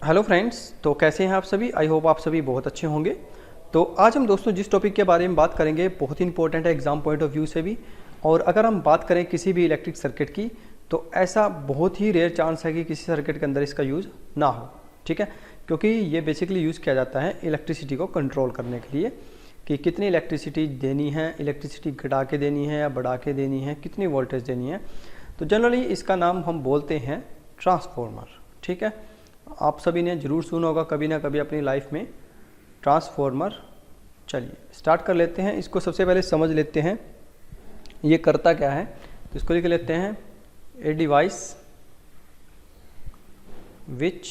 Hello friends, तो कैसे हैं आप सभी। आई होप आप सभी बहुत अच्छे होंगे। तो आज हम दोस्तों जिस टॉपिक के बारे में बात करेंगे बहुत ही इंपॉर्टेंट है एग्जाम पॉइंट ऑफ व्यू से भी। और अगर हम बात करें किसी भी इलेक्ट्रिक सर्किट की, तो ऐसा बहुत ही रेयर चांस है कि किसी सर्किट के अंदर इसका यूज़ ना हो। ठीक है, क्योंकि ये बेसिकली यूज़ किया जाता है इलेक्ट्रिसिटी को कंट्रोल करने के लिए कि कितनी इलेक्ट्रिसिटी देनी है, इलेक्ट्रिसिटी घटा के देनी है या बढ़ा के देनी है, कितनी वोल्टेज देनी है। तो जनरली इसका नाम हम बोलते हैं ट्रांसफॉर्मर। ठीक है, आप सभी ने ज़रूर सुना होगा कभी ना कभी अपनी लाइफ में ट्रांसफॉर्मर। चलिए स्टार्ट कर लेते हैं। इसको सबसे पहले समझ लेते हैं ये करता क्या है। तो इसको लिख लेते हैं a device which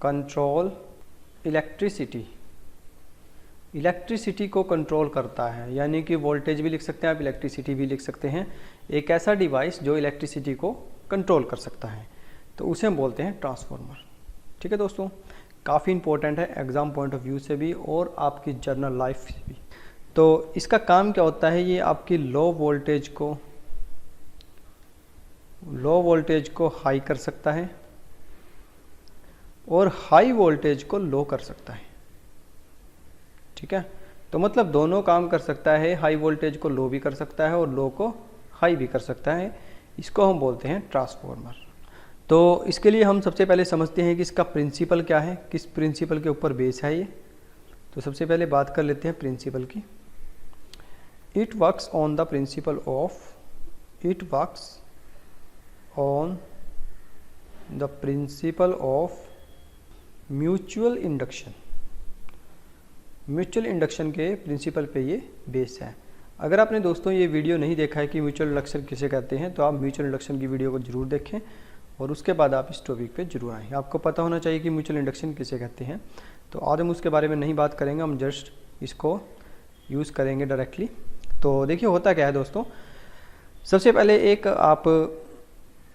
control electricity को कंट्रोल करता है, यानी कि वोल्टेज भी लिख सकते हैं आप, इलेक्ट्रिसिटी भी लिख सकते हैं। एक ऐसा डिवाइस जो इलेक्ट्रिसिटी को कंट्रोल कर सकता है, तो उसे हम बोलते हैं ट्रांसफॉर्मर। ठीक है दोस्तों, काफ़ी इंपॉर्टेंट है एग्जाम पॉइंट ऑफ व्यू से भी और आपकी जर्नल लाइफ से भी। तो इसका काम क्या होता है, ये आपकी लो वोल्टेज को हाई कर सकता है और हाई वोल्टेज को लो कर सकता है। ठीक है, तो मतलब दोनों काम कर सकता है, हाई वोल्टेज को लो भी कर सकता है और लो को हाई भी कर सकता है। इसको हम बोलते हैं ट्रांसफॉर्मर। तो इसके लिए हम सबसे पहले समझते हैं कि इसका प्रिंसिपल क्या है, किस प्रिंसिपल के ऊपर बेस है ये। तो सबसे पहले बात कर लेते हैं प्रिंसिपल की। It works on the principle of mutual induction के प्रिंसिपल पे ये बेस है। अगर आपने दोस्तों ये वीडियो नहीं देखा है कि म्यूचुअल इंडक्शन किसे कहते हैं, तो आप म्यूचुअल इंडक्शन की वीडियो को जरूर देखें और उसके बाद आप इस टॉपिक पे जरूर आएँ। आपको पता होना चाहिए कि म्यूचुअल इंडक्शन किसे कहते हैं। तो आज हम उसके बारे में नहीं बात करेंगे, हम जस्ट इसको यूज़ करेंगे डायरेक्टली। तो देखिए होता क्या है दोस्तों, सबसे पहले एक आप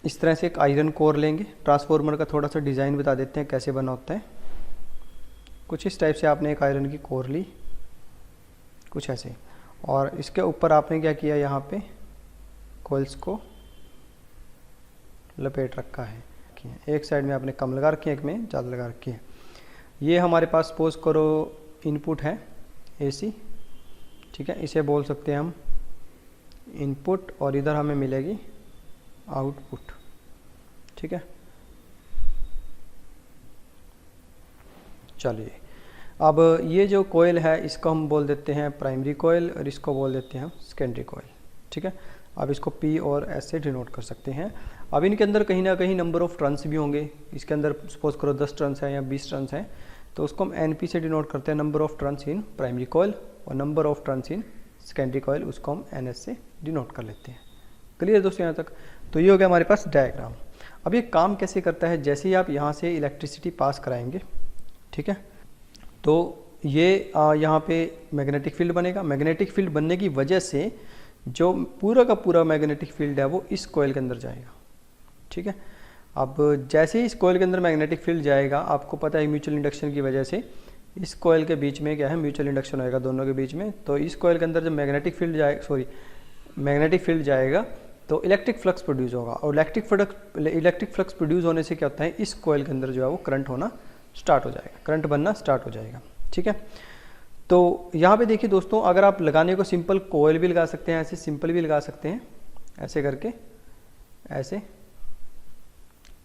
इस तरह से एक आयरन कोर लेंगे। ट्रांसफॉर्मर का थोड़ा सा डिज़ाइन बता देते हैं कैसे बना होता है। कुछ इस टाइप से आपने एक आयरन की कोर ली, कुछ ऐसे, और इसके ऊपर आपने क्या किया, यहाँ पे कॉइल्स को लपेट रखा है। एक साइड में आपने कम लगा रखी है, एक में ज़्यादा लगा रखी है। ये हमारे पास सपोज करो इनपुट है एसी। ठीक है, इसे बोल सकते हैं हम इनपुट और इधर हमें मिलेगी आउटपुट। ठीक है, चलिए अब ये जो कोयल है इसको हम बोल देते हैं प्राइमरी कोयल और इसको बोल देते हैं सेकेंडरी कोयल। ठीक है, अब इसको P और S से डिनोट कर सकते हैं। अब इनके अंदर कहीं ना कहीं नंबर ऑफ टर्न्स भी होंगे। इसके अंदर सपोज करो 10 टर्न्स हैं या 20 टर्न्स हैं, तो उसको हम NP से डिनोट करते हैं, number of turns in primary coil, और number of turns in secondary coil उसको हम NS से डिनोट कर लेते हैं। क्लियर दोस्तों यहाँ तक। तो ये हो गया हमारे पास डायग्राम। अब ये काम कैसे करता है, जैसे ही आप यहाँ से इलेक्ट्रिसिटी पास कराएंगे, ठीक है, तो ये यहाँ पे मैग्नेटिक फील्ड बनेगा। मैग्नेटिक फील्ड बनने की वजह से जो पूरा का पूरा मैग्नेटिक फील्ड है वो इस कॉइल के अंदर जाएगा। ठीक है, अब जैसे ही इस कॉइल के अंदर मैग्नेटिक फील्ड जाएगा, आपको पता है म्यूचुअल इंडक्शन की वजह से इस कॉइल के बीच में क्या है, म्यूचुअल इंडक्शन होएगा दोनों के बीच में। तो इस कॉइल के अंदर जब मैग्नेटिक फील्ड जाएगा तो इलेक्ट्रिक फ्लक्स प्रोड्यूस होगा, और इलेक्ट्रिक फ्लक्स प्रोड्यूस होने से क्या होता है, इस कॉइल के अंदर जो है वो करंट होना स्टार्ट हो जाएगा, करंट बनना स्टार्ट हो जाएगा। ठीक है, तो यहाँ पे देखिए दोस्तों, अगर आप लगाने को सिंपल कोयल भी लगा सकते हैं, ऐसे सिंपल भी लगा सकते हैं, ऐसे करके ऐसे,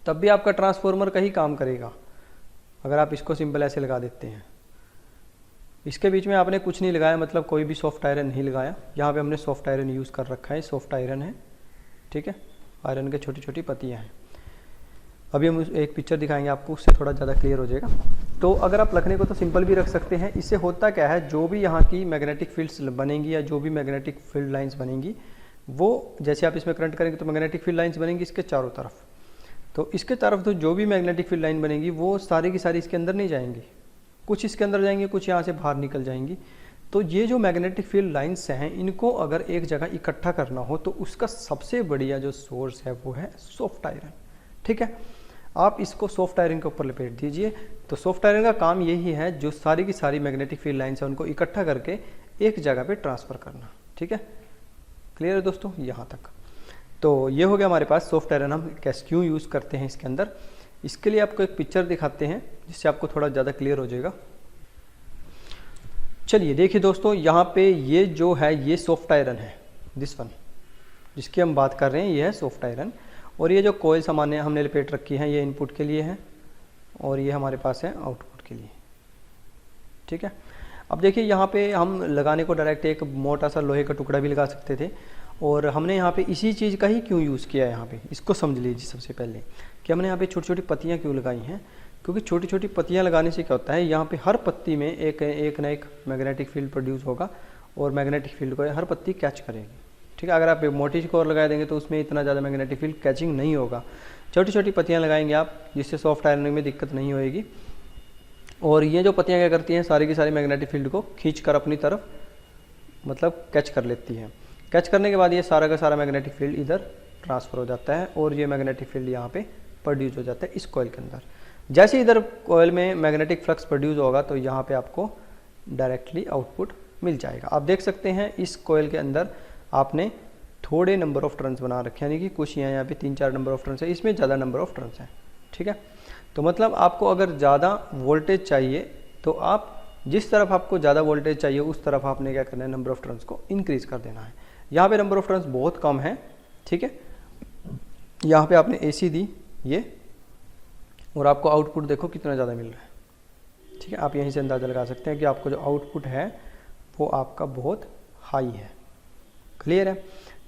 तब भी आपका ट्रांसफॉर्मर का ही काम करेगा। अगर आप इसको सिंपल ऐसे लगा देते हैं, इसके बीच में आपने कुछ नहीं लगाया, मतलब कोई भी सॉफ्ट आयरन नहीं लगाया। यहाँ पे हमने सॉफ्ट आयरन यूज़ कर रखा है, सॉफ्ट आयरन है। ठीक है, आयरन के छोटी छोटी पत्तियाँ हैं। अभी हम एक पिक्चर दिखाएंगे आपको, उससे थोड़ा ज़्यादा क्लियर हो जाएगा। तो अगर आप रखने को तो सिंपल भी रख सकते हैं। इससे होता क्या है, जो भी यहाँ की मैग्नेटिक फील्ड्स बनेंगी या जो भी मैग्नेटिक फील्ड लाइंस बनेंगी, वो जैसे आप इसमें करंट करेंगे तो मैग्नेटिक फील्ड लाइंस बनेंगी इसके चारों तरफ। तो इसके तरफ तो जो भी मैग्नेटिक फील्ड लाइन बनेगी वो सारी की सारी इसके अंदर नहीं जाएंगी, कुछ इसके अंदर जाएंगी, कुछ यहाँ से बाहर निकल जाएंगी। तो ये जो मैग्नेटिक फील्ड लाइंस हैं, इनको अगर एक जगह इकट्ठा करना हो तो उसका सबसे बढ़िया जो सोर्स है वो है सॉफ्ट आयरन। ठीक है, आप इसको सॉफ्ट आयरन के ऊपर लपेट दीजिए। तो सॉफ्ट आयरन का काम यही है, जो सारी की सारी मैग्नेटिक फील्ड लाइंस है उनको इकट्ठा करके एक जगह पे ट्रांसफ़र करना। ठीक है, क्लियर है दोस्तों यहाँ तक। तो ये हो गया हमारे पास सॉफ्ट आयरन। हम कैसे क्यों यूज़ करते हैं इसके अंदर, इसके लिए आपको एक पिक्चर दिखाते हैं जिससे आपको थोड़ा ज़्यादा क्लियर हो जाएगा। चलिए देखिए दोस्तों, यहाँ पे ये जो है ये सॉफ्ट आयरन है, दिस वन जिसकी हम बात कर रहे हैं, ये है सॉफ्ट आयरन। और ये जो कोयल सामान्य हमने लपेट रखी है ये इनपुट के लिए है और ये हमारे पास है आउटपुट के लिए, ठीक है। अब देखिए यहाँ पे हम लगाने को डायरेक्ट एक मोटा सा लोहे का टुकड़ा भी लगा सकते थे, और हमने यहाँ पे इसी चीज़ का ही क्यों यूज़ किया है यहाँ पे, इसको समझ लीजिए सबसे पहले कि हमने यहाँ पे छोटी छोटी पत्तियाँ क्यों लगाई हैं। क्योंकि छोटी छोटी पत्तियाँ लगाने से क्या होता है, यहाँ पे हर पत्ती में एक ना एक मैग्नेटिक फील्ड प्रोड्यूस होगा और मैग्नेटिक फील्ड को हर पत्ती कैच करेगी, ठीक है। अगर आप मोटी कोर लगा देंगे तो उसमें इतना ज़्यादा मैग्नेटिक फील्ड कैचिंग नहीं होगा। छोटी छोटी पत्तियाँ लगाएंगे आप, जिससे सॉफ्ट आयरनिंग में दिक्कत नहीं होएगी। और ये जो पत्तियाँ क्या करती हैं, सारी की सारी मैग्नेटिक फील्ड को खींच कर अपनी तरफ मतलब कैच कर लेती हैं। कैच करने के बाद ये सारा का सारा मैग्नेटिक फील्ड इधर ट्रांसफ़र हो जाता है और ये मैग्नेटिक फील्ड यहाँ पे प्रोड्यूस हो जाता है इस कॉइल के अंदर। जैसे इधर कॉइल में मैग्नेटिक फ्लक्स प्रोड्यूस होगा तो यहाँ पे आपको डायरेक्टली आउटपुट मिल जाएगा। आप देख सकते हैं इस कॉइल के अंदर आपने थोड़े नंबर ऑफ टर्न्स बना रखे हैं, यानी कि कुछ यहाँ पे 3-4 नंबर ऑफ टर्न्स है, इसमें ज़्यादा नंबर ऑफ टर्न्स हैं, ठीक है। तो मतलब आपको अगर ज़्यादा वोल्टेज चाहिए तो आप जिस तरफ आपको ज़्यादा वोल्टेज चाहिए उस तरफ आपने क्या करना है, नंबर ऑफ टर्न्स को इंक्रीज़ कर देना है। यहाँ पे नंबर ऑफ टर्न्स बहुत कम है, ठीक है। यहाँ पे आपने AC दी ये, और आपको आउटपुट देखो कितना ज़्यादा मिल रहा है, ठीक है। आप यहीं से अंदाज़ा लगा सकते हैं कि आपको जो आउटपुट है वो आपका बहुत हाई है, क्लियर है।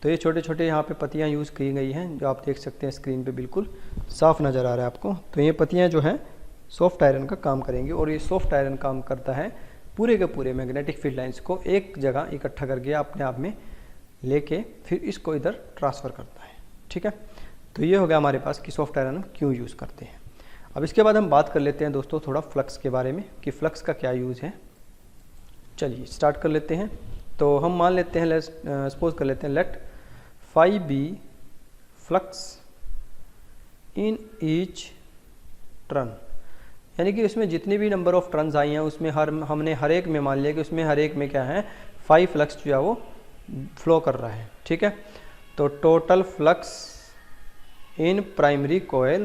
तो ये छोटे छोटे यहाँ पे पत्तियाँ यूज़ की गई हैं जो आप देख सकते हैं स्क्रीन पे, बिल्कुल साफ नज़र आ रहा है आपको। तो ये पत्तियाँ जो हैं सॉफ्ट आयरन का काम करेंगी, और ये सॉफ्ट आयरन काम करता है पूरे के पूरे मैग्नेटिक फील्ड लाइंस को एक जगह इकट्ठा करके अपने आप में लेके फिर इसको इधर ट्रांसफ़र करता है, ठीक है। तो ये हो गया हमारे पास कि सॉफ्ट आयरन क्यों यूज़ करते हैं। अब इसके बाद हम बात कर लेते हैं दोस्तों थोड़ा फ्लक्स के बारे में कि फ्लक्स का क्या यूज़ है। चलिए स्टार्ट कर लेते हैं। तो हम मान लेते हैं, सपोज कर लेते हैं, let phi be flux in each turn, यानी कि उसमें जितनी भी नंबर ऑफ टर्न्स आई हैं उसमें हमने हर एक में मान लिया कि उसमें हर एक में क्या है, phi फ्लक्स जो है वो फ्लो कर रहा है, ठीक है। तो total flux in primary coil,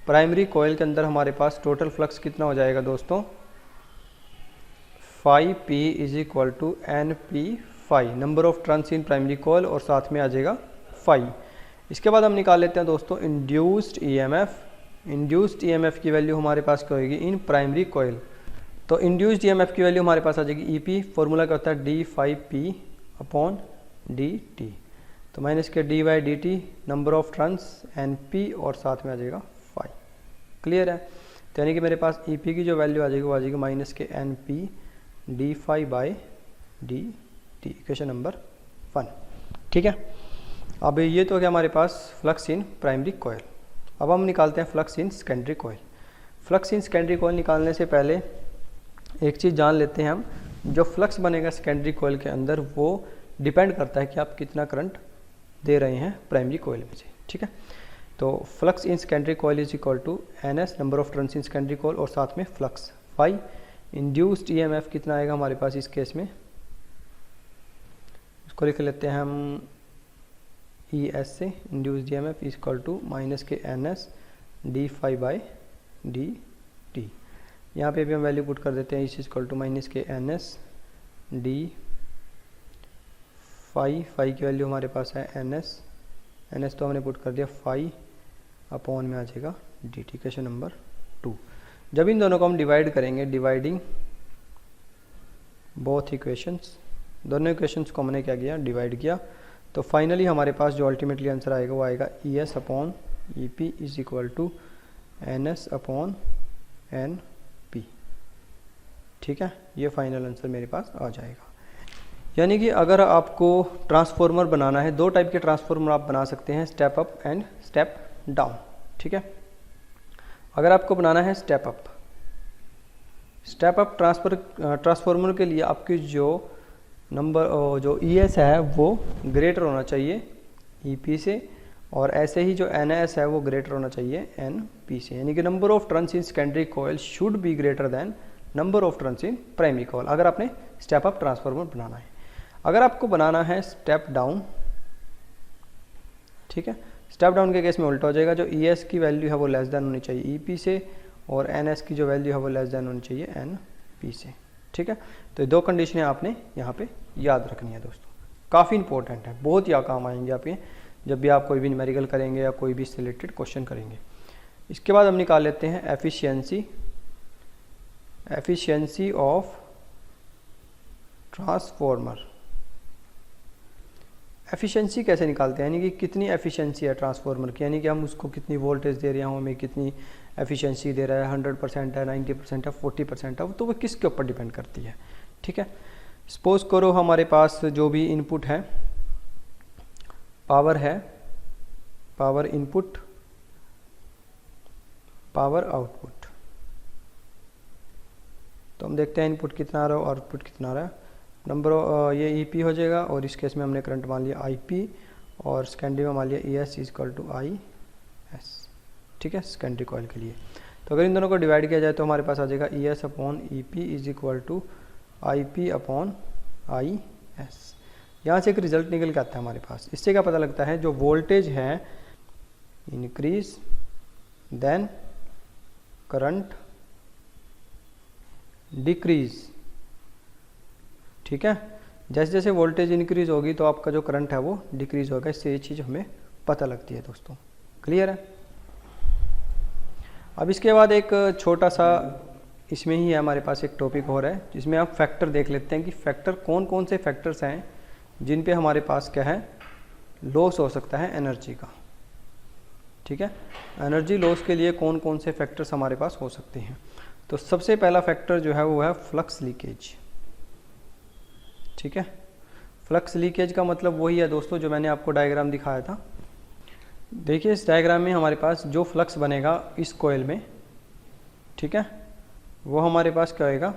primary coil के अंदर हमारे पास टोटल फ्लक्स कितना हो जाएगा दोस्तों, phi p is equal to NP phi, number of turns in primary coil, और साथ में आ जाएगा phi। इसके बाद हम निकाल लेते हैं दोस्तों इंड्यूस्ड EMF। इंड्यूस्ड EMF की वैल्यू हमारे पास क्या होगी इन प्राइमरी कोयल। तो इंड्यूस्ड EMF की वैल्यू हमारे पास आ जाएगी EP, फॉर्मूला क्या होता है d phi p upon dt। तो माइनस के dy/dt number of turns NP और साथ में आ जाएगा phi, क्लियर है। तो यानी कि मेरे पास EP की जो वैल्यू आ जाएगी वो आ जाएगी माइनस के NP d phi dt, equation number 1, ठीक है। अब ये तो क्या हमारे पास फ्लक्स इन प्राइमरी कोयल। अब हम निकालते हैं flux in secondary coil. Flux in secondary coil निकालने से पहले एक चीज़ जान लेते हैं हम, जो फ्लक्स बनेगा सेकेंडरी कोयल के अंदर वो डिपेंड करता है कि आप कितना करंट दे रहे हैं प्राइमरी कोयल में से, ठीक है। तो flux in secondary coil is equal to NS, number of turns in secondary coil, और साथ में फ्लक्स phi। इंड्यूस्ड EMF कितना आएगा हमारे पास इस केस में, इसको लिख लेते हैं हम ES से, induced EMF is equal to minus के NS d phi/dt। यहाँ पे भी हम वैल्यू पुट कर देते हैं, इज इक्वल टू माइनस के NS d phi की वैल्यू हमारे पास है NS तो हमने पुट कर दिया phi अपॉन में आ जाएगा dt, इक्वेशन नंबर 2। जब इन दोनों को हम डिवाइड करेंगे, डिवाइडिंग बोथ इक्वेशंस, दोनों इक्वेशंस को हमने क्या किया, डिवाइड किया, तो फाइनली हमारे पास जो अल्टीमेटली आंसर आएगा वो आएगा ES upon EP is equal to NS upon NP, ठीक है। ये फाइनल आंसर मेरे पास आ जाएगा। यानी कि अगर आपको ट्रांसफॉर्मर बनाना है, दो टाइप के ट्रांसफॉर्मर आप बना सकते हैं, step up and step down, ठीक है। अगर आपको बनाना है स्टेप अप ट्रांसफॉर्मर के लिए आपकी जो ES है वो ग्रेटर होना चाहिए EP से, और ऐसे ही जो NS है वो ग्रेटर होना चाहिए NP से, यानी कि number of turns in secondary coil should be greater than number of turns in primary coil, अगर आपने स्टेप अप ट्रांसफॉर्मर बनाना है। अगर आपको बनाना है स्टेप डाउन, ठीक है, स्टेप डाउन के केस में उल्टा हो जाएगा, जो ई एस की वैल्यू है वो लेस देन होनी चाहिए ई पी से, और एन एस की जो वैल्यू है वो लेस देन होनी चाहिए एन पी से। ठीक है, तो ये दो कंडीशनें आपने यहाँ पे याद रखनी है दोस्तों, काफ़ी इंपॉर्टेंट है, बहुत ही काम आएंगे आपके जब भी आप कोई भी न्यूमेरिकल करेंगे या कोई भी रिलेटेड क्वेश्चन करेंगे। इसके बाद हम निकाल लेते हैं एफिशिएंसी ऑफ ट्रांसफॉर्मर। एफिशिएंसी कैसे निकालते हैं, यानी कि कितनी एफिशिएंसी है ट्रांसफार्मर की, यानी कि हम उसको कितनी वोल्टेज दे रहे हैं, हमें कितनी एफिशिएंसी दे रहा है, 100% है, 90% है, 40% है, तो वो किसके ऊपर डिपेंड करती है। ठीक है, सपोज करो हमारे पास जो भी इनपुट है, पावर है, पावर इनपुट, पावर आउटपुट, तो हम देखते हैं इनपुट कितना आ रहा है और आउटपुट कितना आ रहा है। नंबर ये ईपी हो जाएगा, और इस केस में हमने करंट मान लिया आईपी, और सेकेंडरी में मान लिया ES is equal to I S. ठीक है, सेकेंडरी कॉइल के लिए। तो अगर इन दोनों को डिवाइड किया जाए तो हमारे पास आ जाएगा E S upon E P is equal to I P upon I S. यहाँ से एक रिजल्ट निकल के आता है हमारे पास। इससे क्या पता लगता है, जो वोल्टेज है इंक्रीज देन करंट डिक्रीज। ठीक है, जैसे जैसे वोल्टेज इंक्रीज होगी तो आपका जो करंट है वो डिक्रीज होगा। इससे ये चीज़ हमें पता लगती है दोस्तों, क्लियर है। अब इसके बाद एक छोटा सा इसमें ही है हमारे पास एक टॉपिक और है, जिसमें आप फैक्टर देख लेते हैं कि फैक्टर कौन कौन से फैक्टर्स हैं जिन पे हमारे पास क्या है, लॉस हो सकता है एनर्जी का। ठीक है, एनर्जी लॉस के लिए कौन कौन से फैक्टर्स हमारे पास हो सकते हैं। तो सबसे पहला फैक्टर जो है वो है फ्लक्स लीकेज। ठीक है, फ्लक्स लीकेज का मतलब वही है दोस्तों जो मैंने आपको डायग्राम दिखाया था। देखिए इस डायग्राम में हमारे पास जो फ्लक्स बनेगा इस कॉइल में, ठीक है, वो हमारे पास क्या होएगा,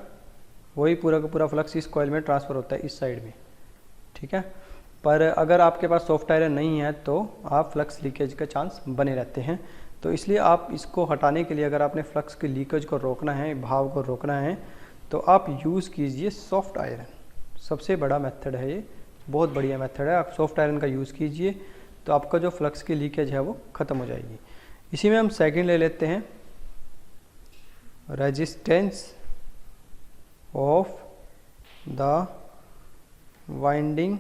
वही पूरा का पूरा फ्लक्स इस कॉइल में ट्रांसफ़र होता है इस साइड में। ठीक है, पर अगर आपके पास सॉफ्ट आयरन नहीं है तो आप फ्लक्स लीकेज का चांस बने रहते हैं। तो इसलिए आप इसको हटाने के लिए, अगर आपने फ्लक्स की लीकेज को रोकना है, भाव को रोकना है, तो आप यूज़ कीजिए सॉफ्ट आयरन। सबसे बड़ा मेथड है ये, बहुत बढ़िया मेथड है। आप सॉफ्ट आयरन का यूज़ कीजिए तो आपका जो फ्लक्स की लीकेज है वो ख़त्म हो जाएगी। इसी में हम सेकंड ले लेते हैं, resistance of the winding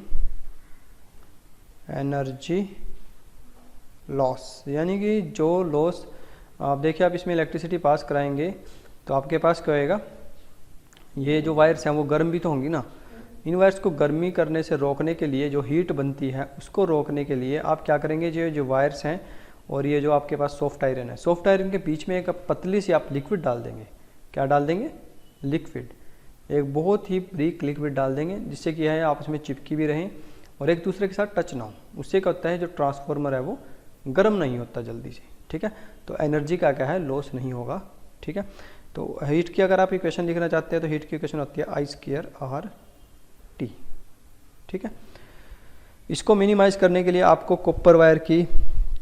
energy loss, यानी कि जो लॉस आप देखिए, आप इसमें इलेक्ट्रिसिटी पास कराएंगे तो आपके पास क्या होएगा, ये जो वायर्स हैं वो गर्म भी तो होंगी ना। इन वायर्स को गर्मी करने से रोकने के लिए, जो हीट बनती है उसको रोकने के लिए आप क्या करेंगे, जो वायर्स हैं और ये जो आपके पास सॉफ्ट आयरन है, सॉफ्ट आयरन के बीच में एक पतली सी आप लिक्विड डाल देंगे। क्या डाल देंगे, लिक्विड, एक बहुत ही ब्रीक लिक्विड डाल देंगे, जिससे कि है आपस में चिपकी भी रहें और एक दूसरे के साथ टच ना हो। उससे क्या होता है, जो ट्रांसफार्मर है वो गर्म नहीं होता जल्दी से। ठीक है, तो एनर्जी का क्या है, लॉस नहीं होगा। ठीक है, तो हीट की अगर आप इक्वेशन लिखना चाहते हैं तो हीट की इक्वेशन होती है आई स्क्वायर आर टी। ठीक है, इसको मिनिमाइज करने के लिए आपको कॉपर वायर की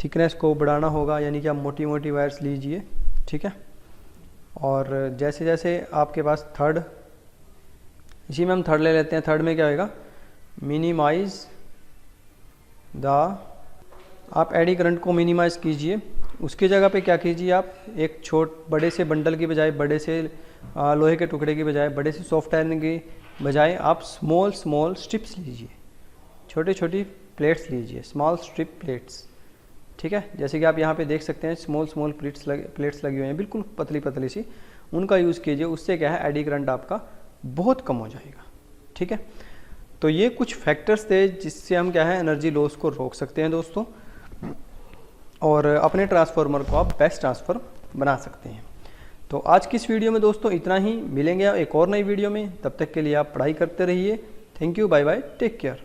थिकनेस को बढ़ाना होगा, यानी कि आप मोटी मोटी वायर्स लीजिए। ठीक है, और जैसे जैसे आपके पास थर्ड, इसी में हम थर्ड ले लेते हैं। थर्ड में क्या होगा, मिनिमाइज द, आप एडी करंट को मिनिमाइज कीजिए। उसकी जगह पे क्या कीजिए, आप एक बड़े से बंडल की बजाय, बड़े से लोहे के टुकड़े की बजाय, बड़े से सॉफ्ट आयरन की बजाय आप स्मॉल स्ट्रिप्स लीजिए, छोटी छोटी प्लेट्स लीजिए, स्मॉल स्ट्रिप प्लेट्स। ठीक है, जैसे कि आप यहाँ पे देख सकते हैं स्मॉल प्लेट्स लगी हुई हैं, बिल्कुल पतली पतली सी, उनका यूज़ कीजिए। उससे क्या है, एडी करंट आपका बहुत कम हो जाएगा। ठीक है, तो ये कुछ फैक्टर्स थे जिससे हम क्या है, एनर्जी लॉस को रोक सकते हैं दोस्तों, और अपने ट्रांसफार्मर को आप बेस्ट ट्रांसफर बना सकते हैं। तो आज की इस वीडियो में दोस्तों इतना ही, मिलेंगे एक और नई वीडियो में। तब तक के लिए आप पढ़ाई करते रहिए। Thank you, bye bye, take care.